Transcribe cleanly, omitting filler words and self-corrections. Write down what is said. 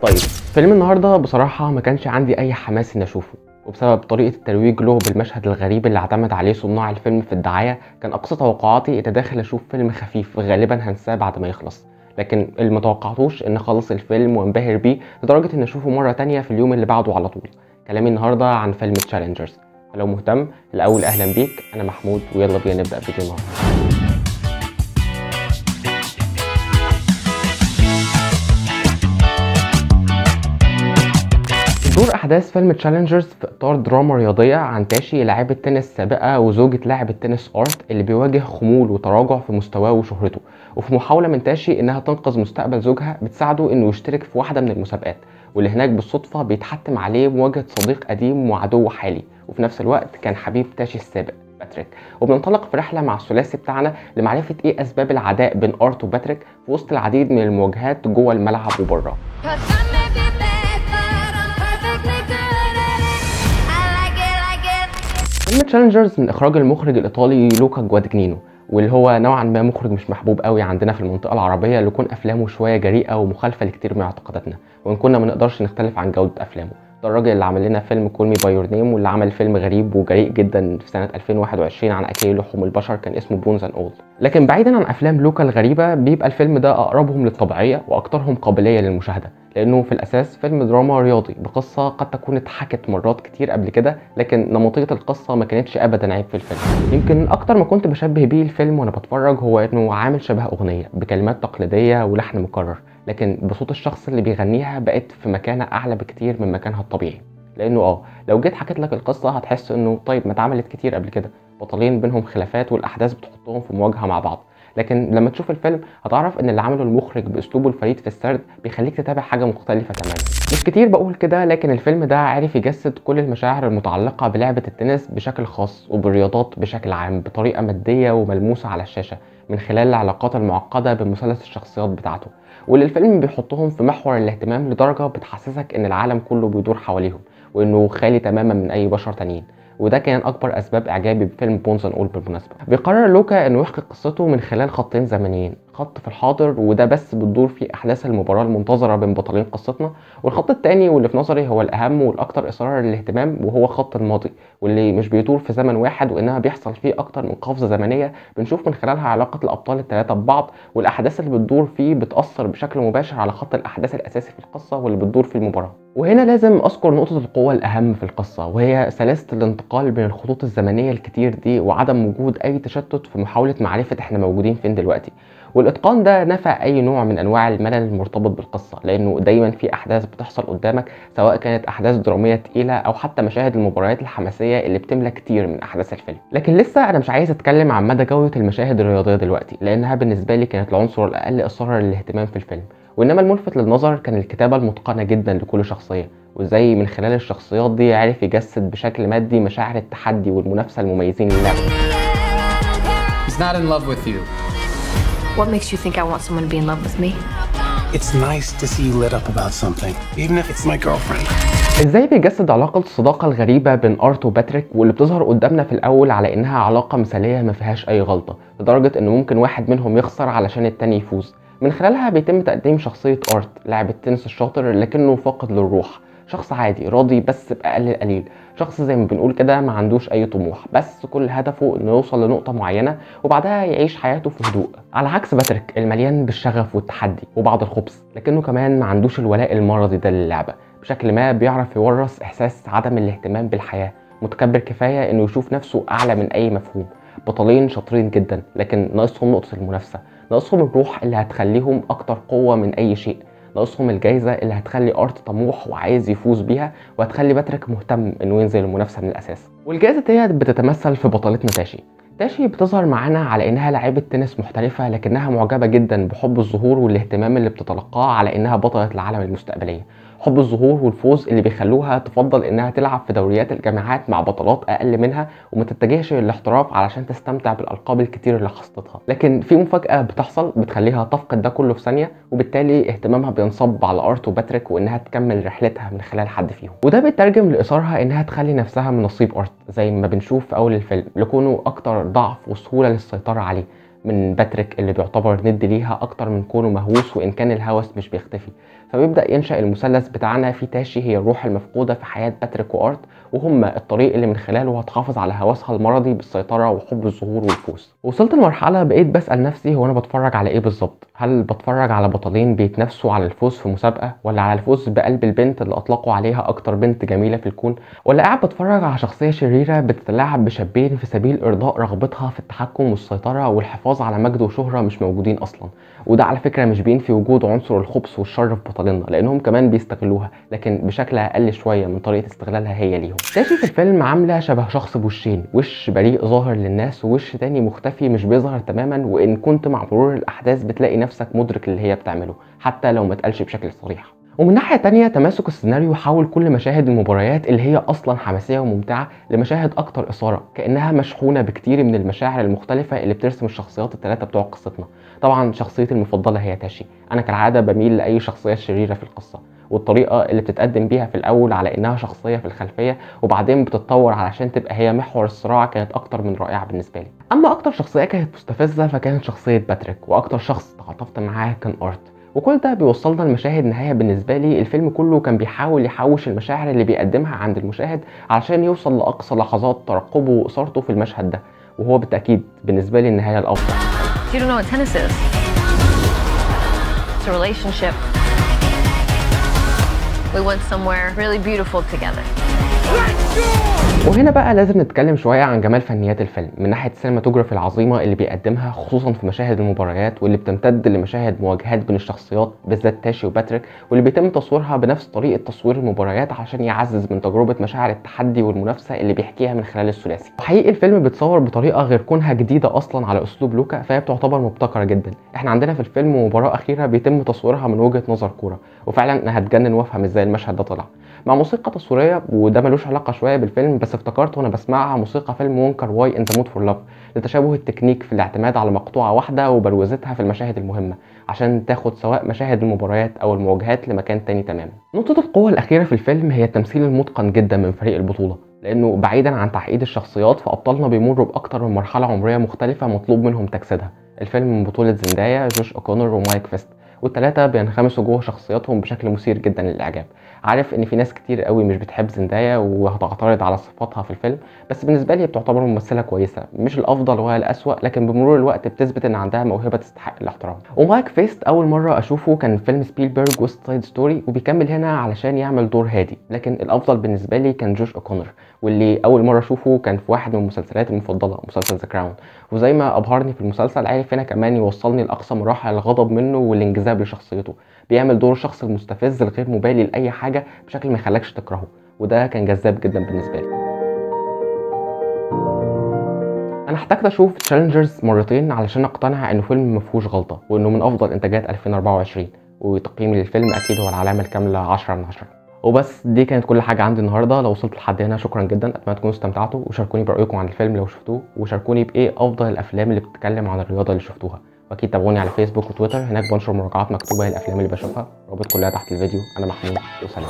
طيب فيلم النهارده بصراحه ما كانش عندي اي حماس اني اشوفه، وبسبب طريقه الترويج له بالمشهد الغريب اللي اعتمد عليه صناع الفيلم في الدعايه، كان اقصى توقعاتي اني داخل اشوف فيلم خفيف غالبا هنساه بعد ما يخلص. لكن اللي ما توقعتوش ان اخلص الفيلم وانبهر بيه لدرجه ان اشوفه مره تانية في اليوم اللي بعده على طول. كلامي النهارده عن فيلم تشالنجرز. فلو مهتم، الاول اهلا بيك، انا محمود ويلا بينا نبدا فيديو النهارده. دور احداث فيلم تشالنجرز في اطار دراما رياضيه عن تاشي لاعبة تنس سابقه وزوجة لاعب التنس ارت اللي بيواجه خمول وتراجع في مستواه وشهرته، وفي محاوله من تاشي انها تنقذ مستقبل زوجها بتساعده انه يشترك في واحده من المسابقات، واللي هناك بالصدفه بيتحتم عليه مواجهه صديق قديم وعدو حالي، وفي نفس الوقت كان حبيب تاشي السابق باتريك. وبننطلق في رحله مع الثلاثي بتاعنا لمعرفه ايه اسباب العداء بين ارت وباتريك في وسط العديد من المواجهات جوه الملعب وبره. فيلم تشالنجرز من اخراج المخرج الايطالي لوكا جوادجنينو، واللي هو نوعا ما مخرج مش محبوب قوي عندنا في المنطقه العربيه، اللي يكون افلامه شويه جريئه ومخالفه لكتير من اعتقاداتنا، وان كنا ما نقدرش نختلف عن جوده افلامه. ده الراجل اللي عمل لنا فيلم كول مي باي يور نيم، واللي عمل فيلم غريب وجريء جدا في سنه 2021 عن اكل لحوم البشر كان اسمه بونز اند اول. لكن بعيدا عن افلام لوكا الغريبه، بيبقى الفيلم ده اقربهم للطبيعيه واكثرهم قابليه للمشاهده، لانه في الاساس فيلم دراما رياضي بقصه قد تكون اتحكت مرات كتير قبل كده، لكن نمطيه القصه ما كانتش ابدا عيب في الفيلم. يمكن اكتر ما كنت بشبه بيه الفيلم وانا بتفرج هو انه عامل شبه اغنيه بكلمات تقليديه ولحن مكرر، لكن بصوت الشخص اللي بيغنيها بقت في مكانه اعلى بكتير من مكانها الطبيعي. لانه لو جيت حكيت لك القصه هتحس انه طيب ما اتعملت كتير قبل كده، بطلين بينهم خلافات والاحداث بتحطهم في مواجهه مع بعض، لكن لما تشوف الفيلم هتعرف ان اللي عمله المخرج باسلوبه الفريد في السرد بيخليك تتابع حاجه مختلفه تماما. مش كتير بقول كده، لكن الفيلم ده عارف يجسد كل المشاعر المتعلقه بلعبه التنس بشكل خاص وبالرياضات بشكل عام بطريقه ماديه وملموسه على الشاشه، من خلال العلاقات المعقده بمثلث الشخصيات بتاعته، واللي الفيلم بيحطهم في محور الاهتمام لدرجه بتحسسك ان العالم كله بيدور حواليهم، وانه خالي تماما من اي بشر تانيين. وده كان اكبر اسباب اعجابي بفيلم بونز اند اول بالمناسبه. بيقرر لوكا انه يحكي قصته من خلال خطين زمنيين، خط في الحاضر وده بس بتدور فيه احداث المباراه المنتظره بين بطلين قصتنا، والخط الثاني واللي في نظري هو الاهم والاكثر اثاره للاهتمام وهو خط الماضي، واللي مش بيدور في زمن واحد وانما بيحصل فيه اكتر من قفزه زمنيه بنشوف من خلالها علاقه الابطال الثلاثه ببعض، والاحداث اللي بتدور فيه بتاثر بشكل مباشر على خط الاحداث الاساسي في القصه واللي بتدور في المباراه. وهنا لازم اذكر نقطه القوه الاهم في القصه، وهي سلاسه الانتقال بين الخطوط الزمنيه الكتير دي وعدم وجود اي تشتت في محاوله معرفه احنا موجودين فين دلوقتي. والاتقان ده نفى اي نوع من انواع الملل المرتبط بالقصه، لانه دايما في احداث بتحصل قدامك، سواء كانت احداث دراميه تقيله او حتى مشاهد المباريات الحماسيه اللي بتملى كتير من احداث الفيلم. لكن لسه انا مش عايز اتكلم عن مدى جوده المشاهد الرياضيه دلوقتي، لانها بالنسبه لي كانت العنصر الاقل اثاره للاهتمام في الفيلم، وانما الملفت للنظر كان الكتابه المتقنه جدا لكل شخصيه، وازاي من خلال الشخصيات دي عرف يجسد بشكل مادي مشاعر التحدي والمنافسه المميزين للعبه. He's not in love with you. What makes you think I want someone to be in love with me? It's nice to see you lit up about something, even if it's my girlfriend. ازاي بيجسد علاقة الصداقة الغريبة بين ارت وباتريك، واللي بتظهر قدامنا في الاول على انها علاقة مثالية ما فيهاش اي غلطة، لدرجة ان ممكن واحد منهم يخسر علشان التاني يفوز. من خلالها بيتم تقديم شخصية ارت لاعب التنس الشاطر لكنه فاقد للروح، شخص عادي راضي بس بأقل القليل، شخص زي ما بنقول كده ما عندوش اي طموح، بس كل هدفه انه يوصل لنقطة معينة وبعدها يعيش حياته في هدوء، على عكس باتريك المليان بالشغف والتحدي وبعض الخبث، لكنه كمان ما عندوش الولاء المرضي ده للعبة. بشكل ما بيعرف يورث احساس عدم الاهتمام بالحياة، متكبر كفاية انه يشوف نفسه اعلى من اي مفهوم. بطلين شاطرين جدا لكن ناقصهم نقطة المنافسة، ناقصهم الروح اللي هتخليهم اكتر قوة من اي شيء، ناقصهم الجايزة اللي هتخلي ارت طموح وعايز يفوز بيها، وهتخلي باتريك مهتم انه ينزل المنافسة من الاساس. والجائزة دي بتتمثل في بطلتنا تاشي. تاشي بتظهر معانا على انها لاعبة تنس محترفة، لكنها معجبة جدا بحب الظهور والاهتمام اللي بتتلقاه على انها بطلة العالم المستقبلية. حب الظهور والفوز اللي بيخلوها تفضل انها تلعب في دوريات الجامعات مع بطلات اقل منها وما تتجهش للاحتراف علشان تستمتع بالالقاب الكتير اللي حصلتها. لكن في مفاجأة بتحصل بتخليها تفقد ده كله في ثانية، وبالتالي اهتمامها بينصب على ارت وباتريك وانها تكمل رحلتها من خلال حد فيهم، وده بيترجم لاثارها انها تخلي نفسها من نصيب ارت زي ما بنشوف في اول الفيلم، لكونه اكتر ضعف وسهولة للسيطرة عليه من باتريك اللي بيعتبر ند ليها اكتر من كونه مهووس، وان كان الهوس مش بيختفي. فبيبدا ينشا المثلث بتاعنا في تاشي هي الروح المفقوده في حياه باتريك وارت، وهم الطريق اللي من خلاله هتحافظ على هوسها المرضي بالسيطره وحب الظهور والفوز. وصلت لمرحله بقيت بسال نفسي هو انا بتفرج على ايه بالظبط؟ هل بتفرج على بطلين بيتنافسوا على الفوز في مسابقه، ولا على الفوز بقلب البنت اللي اطلقوا عليها اكتر بنت جميله في الكون، ولا قاعد بتفرج على شخصيه شريره بتتلاعب بشابين في سبيل ارضاء رغبتها في التحكم والسيطره والحفاظ على مجد وشهره مش موجودين اصلا؟ وده على فكره مش بينفي وجود عنصر الخبث والشر في بطلنا، لانهم كمان بيستغلوها لكن بشكل اقل شويه من طريقه استغلالها هي ليهم. تاشي في الفيلم عامله شبه شخص بوشين، وش بريء ظاهر للناس ووش تاني مختفي مش بيظهر تماما، وان كنت مع مرور الاحداث بتلاقي نفسك مدرك اللي هي بتعمله حتى لو ما اتقالش بشكل صريح. ومن ناحيه تانية تماسك السيناريو حول كل مشاهد المباريات اللي هي اصلا حماسيه وممتعه لمشاهد اكتر اثاره، كانها مشحونه بكتير من المشاعر المختلفه اللي بترسم الشخصيات الثلاثه بتوع قصتنا. طبعا شخصيتي المفضله هي تاشي، انا كالعاده بميل لاي شخصيه شريره في القصه، والطريقه اللي بتتقدم بيها في الاول على انها شخصيه في الخلفيه وبعدين بتتطور علشان تبقى هي محور الصراع كانت اكتر من رائعه بالنسبه لي. اما اكتر شخصيه كانت مستفزه فكانت شخصيه باتريك، واكتر شخص تعاطفت معاه كان ارت. وكل ده بيوصلنا لمشاهد نهايه بالنسبه لي الفيلم كله كان بيحاول يحوش المشاعر اللي بيقدمها عند المشاهد علشان يوصل لاقصى لحظات ترقبه واثارته في المشهد ده، وهو بالتاكيد بالنسبه لي النهايه الافضل. You don't know what tennis is. It's a relationship. We went somewhere really beautiful together. وهنا بقى لازم نتكلم شوية عن جمال فنيات الفيلم من ناحية السينماتوجرافي العظيمة اللي بيقدمها، خصوصا في مشاهد المباريات واللي بتمتد لمشاهد مواجهات بين الشخصيات بالذات تاشي وباتريك، واللي بيتم تصويرها بنفس طريقة تصوير المباريات عشان يعزز من تجربة مشاعر التحدي والمنافسة اللي بيحكيها من خلال الثلاثي. وحقيقي الفيلم بيتصور بطريقة غير كونها جديدة أصلا على أسلوب لوكا، فهي بتعتبر مبتكرة جدا. احنا عندنا في الفيلم مباراة أخيرة بيتم تصويرها من وجهة نظر كورة، وفعلا أنا هتجنن وافهم ازاي المشهد ده طلع مع موسيقى تصويريه، وده ملوش علاقه شويه بالفيلم بس افتكرت وانا بسمعها موسيقى فيلم وونكر واي ان ذا مود فور لاف لتشابه التكنيك في الاعتماد على مقطوعه واحده وبروزتها في المشاهد المهمه عشان تاخد سواء مشاهد المباريات او المواجهات لمكان تاني تماما. نقطه القوه الاخيره في الفيلم هي التمثيل المتقن جدا من فريق البطوله، لانه بعيدا عن تعقيد الشخصيات فابطالنا بيمروا باكتر من مرحله عمريه مختلفه مطلوب منهم تجسيدها. الفيلم من بطوله زندايا، جوش اوكونر، ومايك فيست، والثلاثه بينغمسوا جوه شخصياتهم بشكل مثير جدا للاعجاب. عارف ان في ناس كتير قوي مش بتحب زندايا وهتعترض على صفاتها في الفيلم، بس بالنسبه لي بتعتبر ممثله كويسه، مش الافضل ولا الاسوأ، لكن بمرور الوقت بتثبت ان عندها موهبه تستحق الاحترام. ومايك فيست اول مره اشوفه كان في فيلم سبيلبرج ويست سايد ستوري، وبيكمل هنا علشان يعمل دور هادي، لكن الافضل بالنسبه لي كان جوش اوكونر، واللي اول مره اشوفه كان في واحد من مسلسلاتي المفضله مسلسل ذا كراون، وزي ما ابهرني في المسلسل عارف هنا كمان يوصلني لاقصى مراحل الغضب منه والانجذاب لشخصيته. بيعمل دور الشخص المستفز الغير مبالي لاي حاجه بشكل ما يخليكش تكرهه، وده كان جذاب جدا بالنسبه لي. انا احتجت اشوف تشالنجرز مرتين علشان اقتنع انه فيلم مفيهوش غلطه وانه من افضل انتاجات 2024، وتقييمي للفيلم اكيد هو العلامه الكامله 10 من 10. وبس دي كانت كل حاجه عندي النهارده. لو وصلت لحد هنا شكرا جدا، اتمنى تكونوا استمتعتوا، وشاركوني برايكم عن الفيلم لو شفتوه، وشاركوني بايه افضل الافلام اللي بتتكلم عن الرياضه اللي شفتوها، واكيد تابعوني على فيسبوك وتويتر، هناك بنشر مراجعات مكتوبه للافلام اللي بشوفها، الرابط كلها تحت الفيديو. انا محمود وسلام.